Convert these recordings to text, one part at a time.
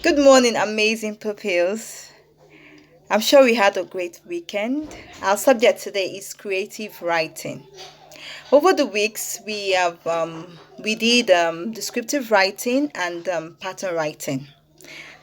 Good morning, amazing pupils. I'm sure we had a great weekend. Our subject today is creative writing. Over the weeks, we did descriptive writing and pattern writing.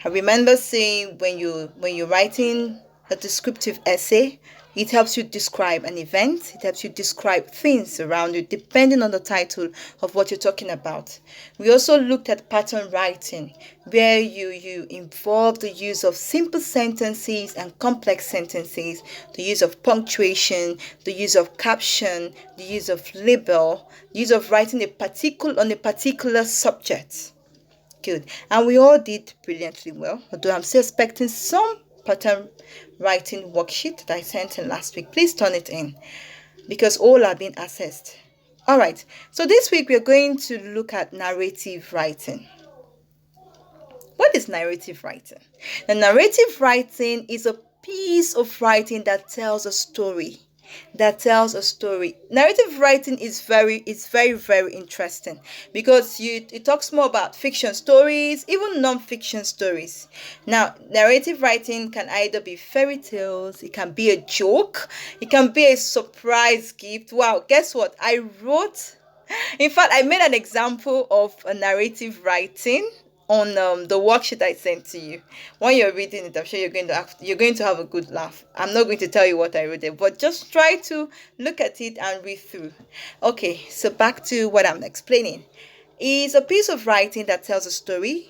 I remember saying when you're writing a descriptive essay, it helps you describe an event, it helps you describe things around you, depending on the title of what you're talking about. We also looked at pattern writing, where you involve the use of simple sentences and complex sentences, the use of punctuation, the use of caption, the use of label, the use of writing on a particular subject. Good. And we all did brilliantly well, although I'm still expecting some pattern writing worksheet that I sent in last week. Please turn it in because all are being assessed. All right. So this week we're going to look at narrative writing. What is narrative writing? The narrative writing is a piece of writing that tells a story. Narrative writing is very interesting because it talks more about fiction stories, even non-fiction stories. Now, narrative writing can either be fairy tales, it can be a joke, it can be a surprise gift. Wow, guess what? In fact, I made an example of a narrative writing on the worksheet I sent to you. When you're reading it, I'm sure you're going to have a good laugh. I'm not going to tell you what I wrote there, but just try to look at it and read through. Okay, so back to what I'm explaining. It's a piece of writing that tells a story.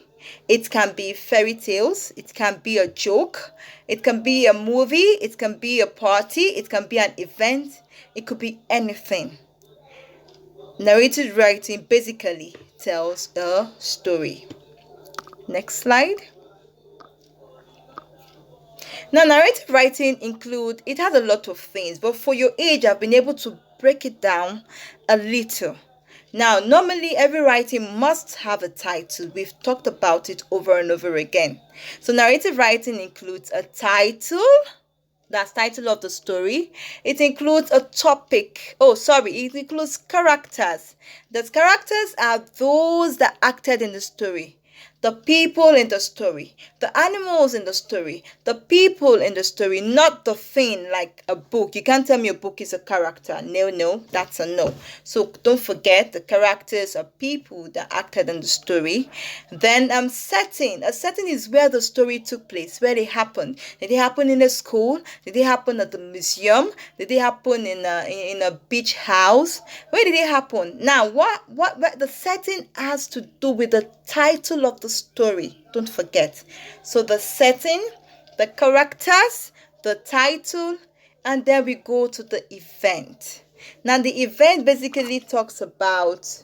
It can be fairy tales, it can be a joke, it can be a movie, it can be a party, it can be an event, it could be anything. Narrative writing basically tells a story. Next slide. Now, narrative writing it has a lot of things, but for your age, I've been able to break it down a little. Now, normally every writing must have a title. We've talked about it over and over again. So narrative writing includes a title, that's title of the story. It includes a topic. Oh, sorry, it includes characters. The characters are those that acted in the story. The people in the story, the animals in the story, the people in the story, not the thing like a book. You can't tell me a book is a character. No, that's a no. So don't forget the characters are people that acted in the story. Then setting. A setting is where the story took place, where it happened. Did it happen in a school? Did it happen at the museum? Did it happen in a beach house? Where did it happen? Now, what the setting has to do with the title of the story. Don't forget. So the setting, the characters, the title, and then we go to the event. Now, the event basically talks about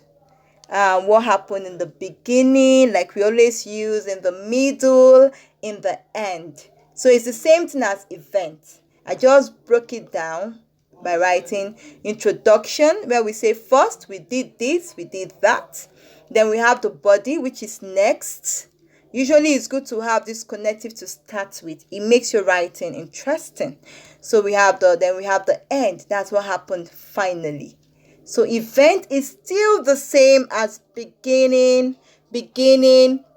what happened in the beginning, like we always use, in the middle, in the end. So it's the same thing as event. I just broke it down by writing introduction, where we say first we did this, we did that. Then we have the body, which is next. Usually it's good to have this connective to start with. It makes your writing interesting. So we have the end. That's what happened finally. So event is still the same as beginning,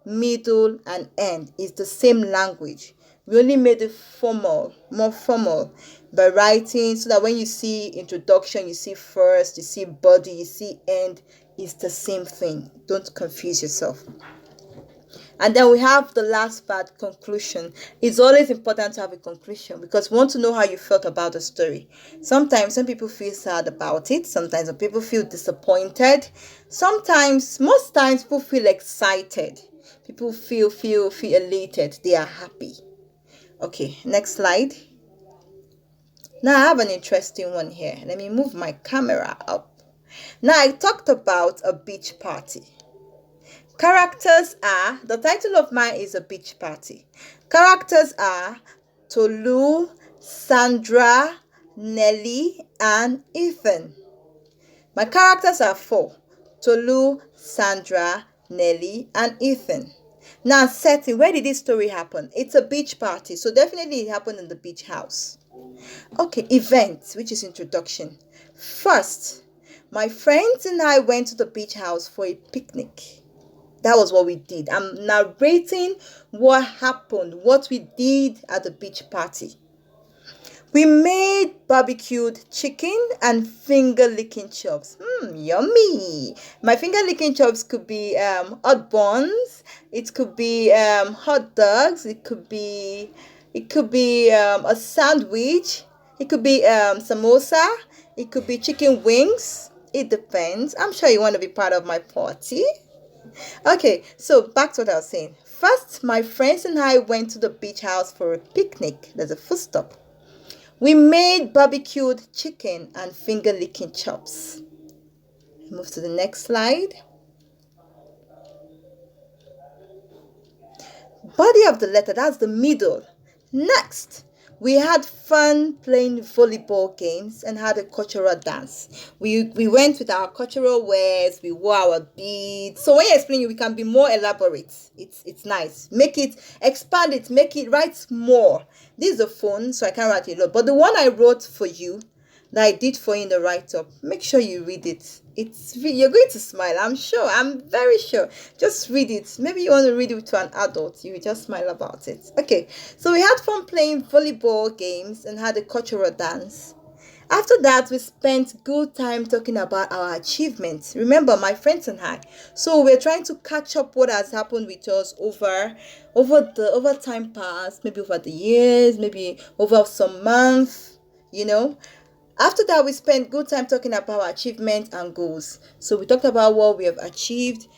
middle, and end. It's the same language. We only made it more formal by writing so that when you see introduction, you see first, you see body, you see end. It's the same thing. Don't confuse yourself. And then we have the last part, conclusion. It's always important to have a conclusion because we want to know how you felt about the story. Sometimes some people feel sad about it. Sometimes some people feel disappointed. Most times people feel excited. People feel elated. They are happy. Okay, next slide. Now I have an interesting one here. Let me move my camera up. Now I talked about a beach party. Characters are, the title of mine is A Beach Party. Characters are Tolu, Sandra, Nelly, and Ethan. My characters are four: Tolu, Sandra, Nelly, and Ethan. Now, setting, where did this story happen? It's a beach party, so definitely it happened in the beach house. Okay, event, which is introduction. First, my friends and I went to the beach house for a picnic. That was what we did. I'm narrating what happened, what we did at the beach party. We made barbecued chicken and finger licking chops. Yummy. My finger licking chops could be hot buns. It could be hot dogs. It could be a sandwich. It could be samosa. It could be chicken wings. It depends. I'm sure you want to be part of my party. Okay, so back to what I was saying. First, my friends and I went to the beach house for a picnic. There's a food stop. We made barbecued chicken and finger licking chops. Move to the next slide. Body of the letter, that's the middle. Next, we had fun playing volleyball games and had a cultural dance. We went with our cultural wears, we wore our beads. So when you explain it, we can be more elaborate. It's nice. Make it, expand it, make it, write more. This is a phone, so I can't write a lot. But the one I wrote for you, that I did for you in the write-up, make sure you read it. You're going to smile, I'm sure. I'm very sure. Just read it. Maybe you want to read it to an adult. You will just smile about it. Okay, so we had fun playing volleyball games and had a cultural dance. After that, we spent good time talking about our achievements. Remember, my friends and I. So we're trying to catch up what has happened with us over time past, maybe over the years, maybe over some months, you know. After that, we spent good time talking about our achievements and goals. So we talked about what we have achieved.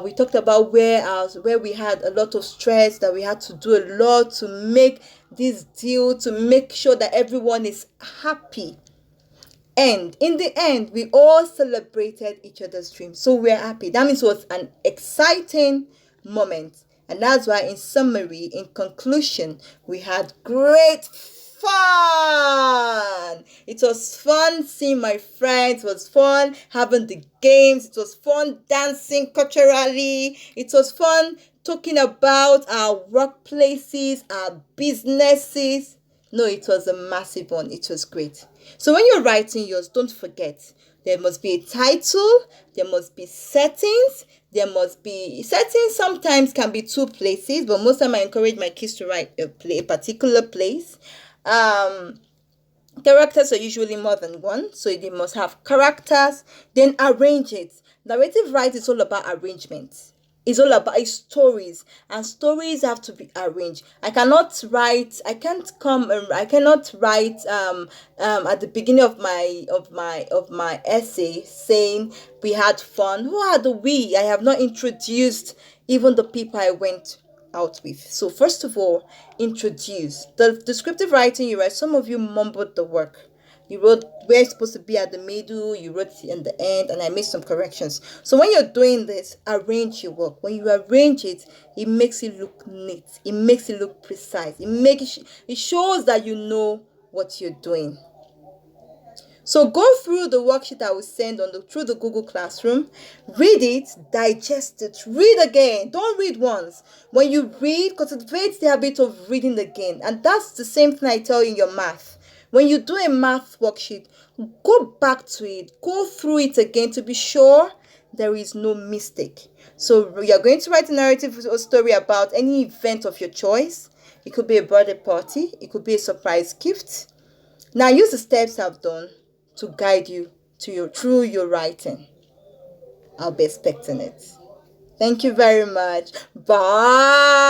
We talked about where we had a lot of stress, that we had to do a lot to make this deal, to make sure that everyone is happy. And in the end, we all celebrated each other's dreams. So we're happy. That means it was an exciting moment. And that's why, in summary, in conclusion, we had great fun. It was fun seeing my friends. It was fun having the games. It was fun dancing culturally. It was fun talking about our workplaces, our businesses. No, it was a massive one. It was great. So when you're writing yours, don't forget there must be a title, there must be settings, there must be settings. Sometimes can be two places, but most of the time I encourage my kids to write a particular place. Um, Characters are usually more than one, so they must have characters. Then arrange it. Narrative writing is all about arrangement. It's all about stories, and stories have to be arranged. I cannot write at the beginning of my essay saying we had fun. Who are the we? I have not introduced even the people I went out with. So first of all, introduce. The descriptive writing you write, some of you mumbled the work. You wrote where it's supposed to be at the middle, you wrote it in the end, and I made some corrections. So when you're doing this, arrange your work. When you arrange it, it makes it look neat. It makes it look precise. It shows that you know what you're doing. So go through the worksheet I will send through the Google Classroom. Read it, digest it, read again. Don't read once. When you read, cultivate the habit of reading again. And that's the same thing I tell you in your math. When you do a math worksheet, go back to it, go through it again to be sure there is no mistake. So you're going to write a narrative or story about any event of your choice. It could be a birthday party, it could be a surprise gift. Now use the steps I've done to guide you through your writing. I'll be expecting it. Thank you very much. Bye.